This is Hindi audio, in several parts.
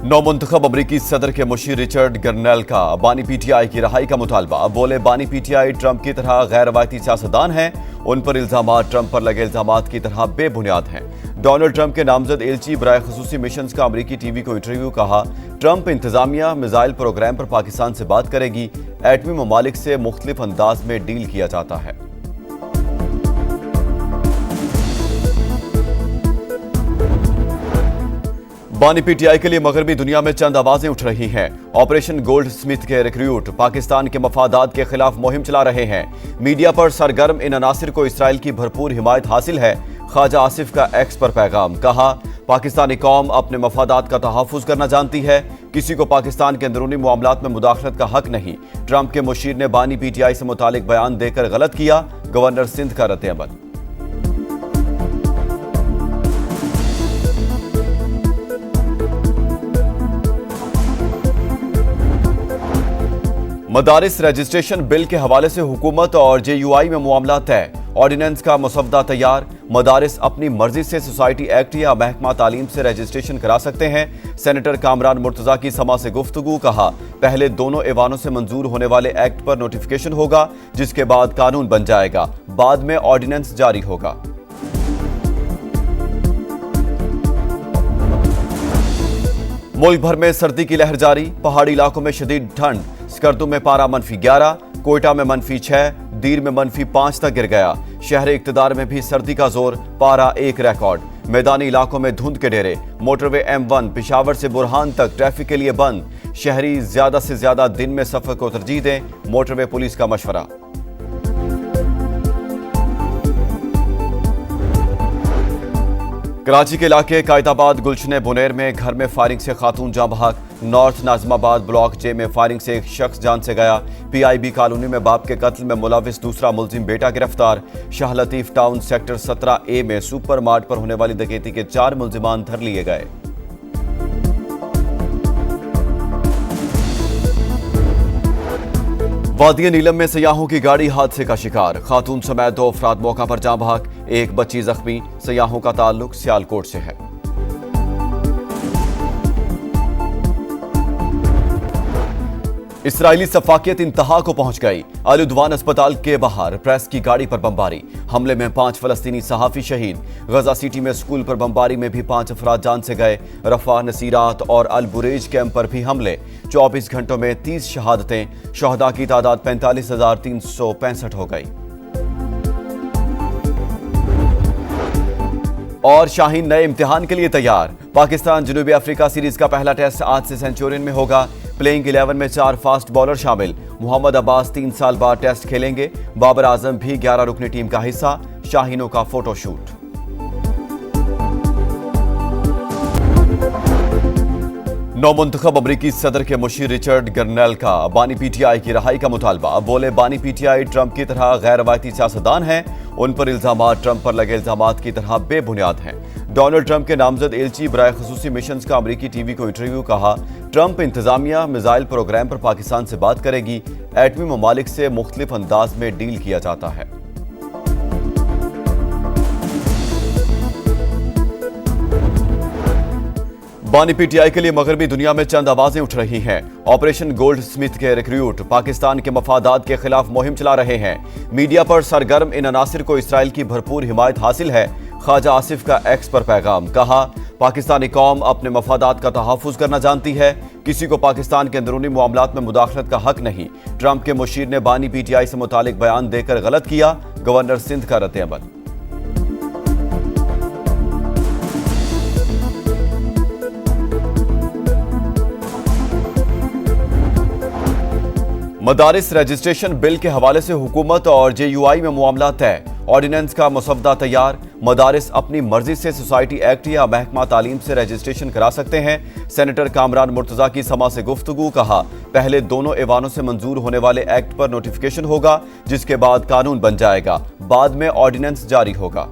नौ मुंतखब अमरीकी सदर के मुशीर रिचर्ड गर्नेल का बानी पीटीआई की रहाई का मुतालबा। बोले बानी पीटीआई ट्रंप की तरह गैर रवायती सियासतदान हैं। उन पर इल्जामात ट्रंप पर लगे इल्जामात की तरह बेबुनियाद हैं। डोनाल्ड ट्रंप के नामजद एलची बराए खसूसी मिशंस का अमरीकी टीवी को इंटरव्यू। कहा, ट्रंप इंतजामिया मिसाइल प्रोग्राम पर पाकिस्तान से बात करेगी। एटमी ममालिक से मुख्तलिफ अंदाज में डील किया जाता है। बानी पीटीआई के लिए मगरबी दुनिया में चंद आवाजें उठ रही हैं। ऑपरेशन गोल्ड स्मिथ के रिक्रूट पाकिस्तान के मफादात के खिलाफ मुहिम चला रहे हैं। मीडिया पर सरगर्म इन अनासिर को इसराइल की भरपूर हिमायत हासिल है। ख्वाजा आसिफ का एक्स पर पैगाम। कहा, पाकिस्तानी कौम अपने मफादात का तहफ़्फ़ुज़ करना जानती है। किसी को पाकिस्तान के अंदरूनी मामलात में मुदाखलत का हक नहीं। ट्रंप के मुशीर ने बानी पीटीआई से मुतालिक बयान देकर गलत किया। गवर्नर सिंध का रद्द-ए-अमल। मदारिस रजिस्ट्रेशन बिल के हवाले से हुकूमत और जेयूआई में मामला तय। ऑर्डिनेंस का मसवदा तैयार। मदारिस अपनी मर्जी से सोसाइटी एक्ट या महकमा तालीम से रजिस्ट्रेशन करा सकते हैं। सेनेटर कामरान मुर्तजा की समा से गुफ्तगू। कहा, पहले दोनों ऐवानों से मंजूर होने वाले एक्ट पर नोटिफिकेशन होगा, जिसके बाद कानून बन जाएगा। बाद में ऑर्डिनेंस जारी होगा। मुल्क भर में सर्दी की लहर जारी। पहाड़ी इलाकों में शदीद ठंड। स्कर्दू में पारा -11, कोयटा में -6, दीर में -5 तक गिर गया। शहर इक्तदार में भी सर्दी का जोर। पारा 1 रिकॉर्ड। मैदानी इलाकों में धुंध के डेरे। मोटरवे M1 पिशावर से बुरहान तक ट्रैफिक के लिए बंद। शहरी ज्यादा से ज्यादा दिन में सफर को तरजीह दें। मोटरवे पुलिस का मशवरा। कराची के इलाके कायदाबाद गुलशने बुनेर में घर में फायरिंग से खातून जाँ बहक। नॉर्थ नाजमाबाद ब्लॉक जे में फायरिंग से एक शख्स जान से गया। PIB कॉलोनी में बाप के कत्ल में मुलविस दूसरा मुलजिम बेटा गिरफ्तार। Shah Latif town sector 17A में सुपर मार्ट पर होने वाली डकैती के 4 मुलजिमान धर लिए गए। वादिया नीलम में सयाहों की गाड़ी हादसे का शिकार। खातून समेत 2 अफराद मौका पर जाँ बहक। एक बच्ची जख्मी। सयाहों का ताल्लुक सियालकोट से है। इसराइली सफाकियत इंतहा को पहुंच गई। अल उदवान अस्पताल के बाहर प्रेस की गाड़ी पर बमबारी। हमले में 5 फलस्तीनी सहाफी शहीद। गजा सिटी में स्कूल पर बमबारी में भी 5 अफराद जान से गए। रफा, नसीरात और अल बुरेज कैंप पर भी हमले। 24 घंटों में 30 शहादतें। शहदा की तादाद 45,365 हो गई। और शाहीन नए इम्तिहान के लिए तैयार। पाकिस्तान जनूबी अफ्रीका सीरीज का पहला टेस्ट आज से सेंचुरियन में होगा। प्लेइंग 11 में 4 फास्ट बॉलर शामिल। मोहम्मद अब्बास 3 साल बाद टेस्ट खेलेंगे। बाबर आजम भी 11 रुकनी टीम का हिस्सा। शाहीनों का फोटोशूट। नौ मुंतखब अमरीकी सदर के मुशीर रिचर्ड गर्नेल का बानी पीटीआई की रहाई का मुतालबा। बोले बानी पीटीआई ट्रंप की तरह गैर रवायती सियासतदान हैं। उन पर इल्जामात ट्रंप पर लगे इल्जामात की तरह बेबुनियाद हैं। डोनाल्ड ट्रंप के नामजद एलची बराए खसूसी मिशंस का अमरीकी टीवी को इंटरव्यू। कहा, ट्रंप इंतजामिया मिसाइल प्रोग्राम पर पाकिस्तान से बात करेगी। एटमी ममालिक से मुख्तलिफ अंदाज में डील किया जाता है। बानी पीटीआई के लिए मगरबी दुनिया में चंद आवाजें उठ रही हैं। ऑपरेशन गोल्ड स्मिथ के रिक्रूट पाकिस्तान के मफादात के खिलाफ मुहिम चला रहे हैं। मीडिया पर सरगर्म इन अनासिर को इसराइल की भरपूर हिमायत हासिल है। ख्वाजा आसिफ का एक्स पर पैगाम। कहा, पाकिस्तानी कौम अपने मफादात का तहफ़्फ़ुज़ करना जानती है। किसी को पाकिस्तान के अंदरूनी मामलात में मुदाखलत का हक नहीं। ट्रंप के मुशीर ने बानी पीटीआई से मुतालिक बयान देकर गलत किया। गवर्नर सिंध का रद्द-ए-अमल। मदारिस रजिस्ट्रेशन बिल के हवाले से हुकूमत और जेयूआई में मामला तय। ऑर्डिनेंस का मसवदा तैयार। मदारिस अपनी मर्जी से सोसाइटी एक्ट या महकमा तालीम से रजिस्ट्रेशन करा सकते हैं। सेनेटर कामरान मुर्तजा की समा से गुफ्तगू। कहा, पहले दोनों ऐवानों से मंजूर होने वाले एक्ट पर नोटिफिकेशन होगा, जिसके बाद कानून बन जाएगा। बाद में ऑर्डिनेंस जारी होगा।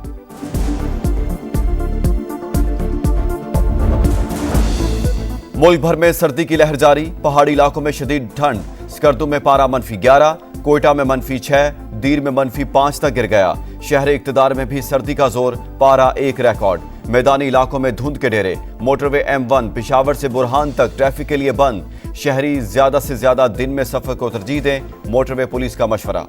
मुल्क भर में सर्दी की लहर जारी। पहाड़ी इलाकों में शदीद ठंड। स्कर्दू में पारा -11, कोयटा में -6, दीर में -5 तक गिर गया। शहर इक्तदार में भी सर्दी का जोर, पारा 1 रिकॉर्ड। मैदानी इलाकों में धुंध के डेरे। मोटरवे M1 पिशावर से बुरहान तक ट्रैफिक के लिए बंद। शहरी ज्यादा से ज्यादा दिन में सफर को तरजीह दें, मोटरवे पुलिस का मशवरा।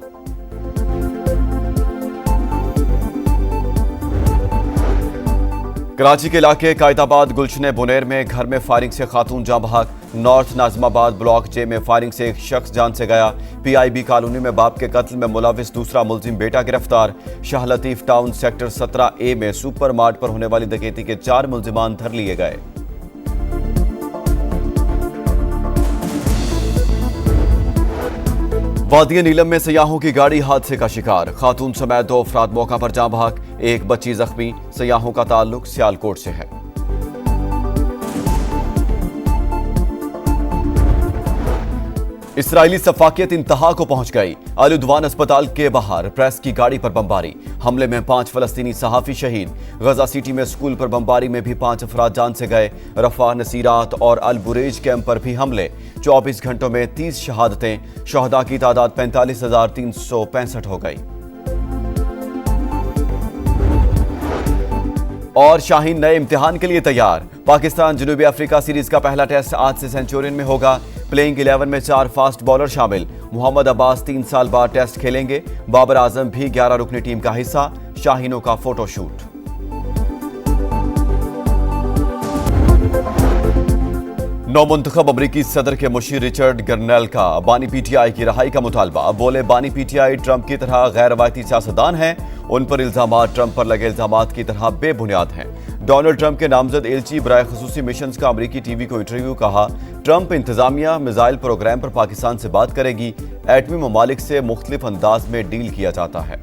कराची के इलाके कायदाबाद गुलशन बुनेर में घर में फायरिंग से खातून जाँ बहक। नॉर्थ नाजमाबाद ब्लॉक जे में फायरिंग से एक शख्स जान से गया। PIB कॉलोनी में बाप के कत्ल में मुलविस दूसरा मुलजिम बेटा गिरफ्तार। Shah Latif town sector 17A में सुपर मार्ट पर होने वाली डकैती के 4 मुलजिमान धर लिए गए। वादिया नीलम में सयाहों की गाड़ी हादसे का शिकार। खातून समेत 2 अफराद मौका पर जाँ बहक, एक बच्ची जख्मी। सयाहों का ताल्लुक सियालकोट से है। इसराइली सफाकियत इंतहा को पहुंच गई। अल उदवान अस्पताल के बाहर प्रेस की गाड़ी पर बमबारी। हमले में 5 फलस्तीनी सहाफी शहीद। गजा सिटी में स्कूल पर बमबारी में भी 5 अफराद जान से गए। रफा, नसीरात और अल बुरेज कैंप पर भी हमले। 24 घंटों में 30 शहादतें। शहदा की तादाद 45,365 हो गई। और शाहीन नए इम्तिहान के लिए तैयार। पाकिस्तान जनूबी अफ्रीका सीरीज का पहला टेस्ट आज से सेंचुरियन में होगा। प्लेइंग 11 में 4 फास्ट बॉलर शामिल। मोहम्मद अब्बास 3 साल बाद टेस्ट खेलेंगे। बाबर आजम भी 11 रुकनी टीम का हिस्सा। शाहीनों का फोटोशूट। नौमुंतखब अमरीकी सदर के मुशीर रिचर्ड गर्नेल का बानी PTI की रहाई का मुतालबा। बोले बानी PTI ट्रंप की तरह गैर रवायती सियासतदान हैं। उन पर इल्जामात ट्रंप पर लगे इल्जामात की तरह बेबुनियाद हैं। डोनाल्ड ट्रंप के नामजद एलची बराए खसूसी मिशंस का अमरीकी टीवी को इंटरव्यू। कहा, ट्रंप इंतजामिया मिसाइल प्रोग्राम पर पाकिस्तान से बात करेगी। एटमी ममालिक से मुख्तलिफ अंदाज में डील किया जाता है।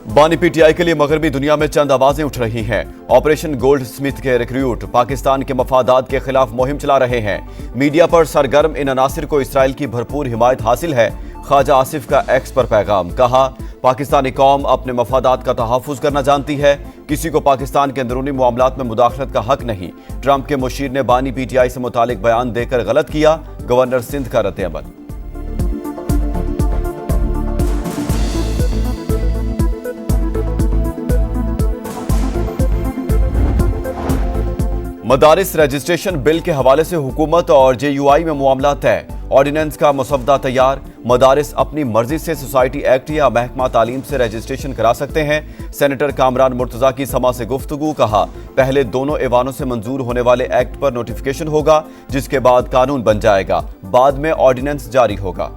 बानी PTI के लिए मगरबी दुनिया में चंद आवाजें उठ रही हैं। ऑपरेशन गोल्ड स्मिथ के रिक्रूट पाकिस्तान के मफादात के खिलाफ मुहिम चला रहे हैं। मीडिया पर सरगर्म इन अनासिर को इसराइल की भरपूर हिमायत हासिल है। ख्वाजा आसिफ का एक्स पर पैगाम। कहा, पाकिस्तानी कौम अपने मफादात का तहफ़्फ़ुज़ करना जानती है। किसी को पाकिस्तान के अंदरूनी मामलात में मुदाखलत का हक नहीं। ट्रंप के मुशीर ने बानी PTI से मुतालिक बयान देकर गलत किया। गवर्नर सिंध का रद्द-ए-अमल। मदारिस रजिस्ट्रेशन बिल के हवाले से हुकूमत और JUI में मामला तय। ऑर्डिनेंस का मसवदा तैयार। मदारिस अपनी मर्जी से सोसाइटी एक्ट या महकमा तालीम से रजिस्ट्रेशन करा सकते हैं। सेनेटर कामरान मुर्तजा की समा से गुफ्तगू। कहा, पहले दोनों ऐवानों से मंजूर होने वाले एक्ट पर नोटिफिकेशन होगा, जिसके बाद कानून बन जाएगा। बाद में ऑर्डिनेंस जारी होगा।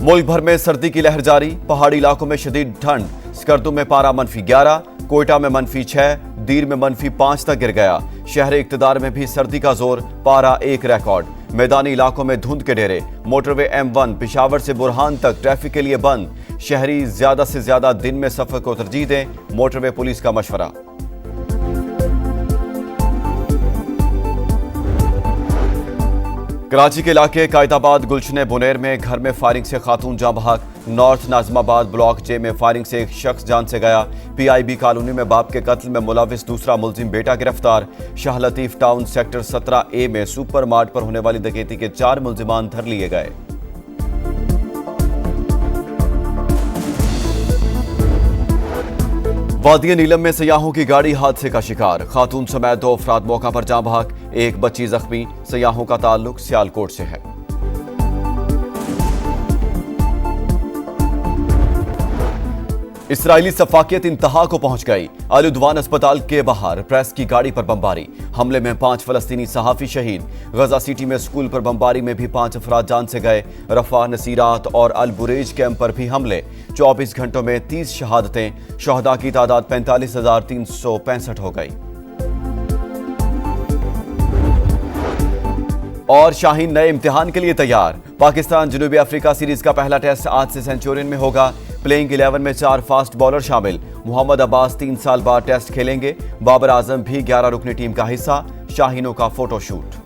मुल्क भर में सर्दी की लहर जारी। पहाड़ी इलाकों में शदीद ठंड। स्कर्दू में पारा -11, कोयटा में -6, दीर में -5 तक गिर गया। शहर इक्तदार में भी सर्दी का जोर, पारा 1 रिकॉर्ड। मैदानी इलाकों में धुंध के डेरे। मोटरवे M1 पिशावर से बुरहान तक ट्रैफिक के लिए बंद। शहरी ज्यादा से ज्यादा दिन में सफर को तरजीह दें, मोटरवे पुलिस का मशवरा। कराची के इलाके कायदाबाद गुलशन बुनेर में घर में फायरिंग से खातून जाँ बहक। नॉर्थ नाजमाबाद ब्लॉक जे में फायरिंग से एक शख्स जान से गया। PIB कॉलोनी में बाप के कत्ल में मुलविस दूसरा मुलजिम बेटा गिरफ्तार। Shah Latif town sector 17A में सुपर मार्ट पर होने वाली डकैती के 4 मुलजिमान धर लिए गए। वादिया नीलम में सयाहों की गाड़ी हादसे का शिकार। खातून समेत 2 अफराद मौका पर जाँ बहक, एक बच्ची जख्मी। सयाहों का ताल्लुक सियालकोट से है। इसराइली सफाकियत इंतहा को पहुंच गई। अल उदवान अस्पताल के बाहर प्रेस की गाड़ी पर बमबारी। हमले में 5 फलस्तीनी सहाफी शहीद। गजा सिटी में स्कूल पर बमबारी में भी 5 अफराद जान से गए। रफा, नसीरात और अल बुरेज कैंप पर भी हमले। 24 घंटों में 30 शहादतें। शहदा की तादाद 45,365 हो गई। और शाहीन नए इम्तिहान के लिए तैयार। पाकिस्तान जनूबी अफ्रीका सीरीज का पहला टेस्ट आज से सेंचुरियन में होगा। प्लेइंग 11 में 4 फास्ट बॉलर शामिल। मोहम्मद अब्बास 3 साल बाद टेस्ट खेलेंगे। बाबर आजम भी 11 रुकनी टीम का हिस्सा। शाहीनों का फोटोशूट।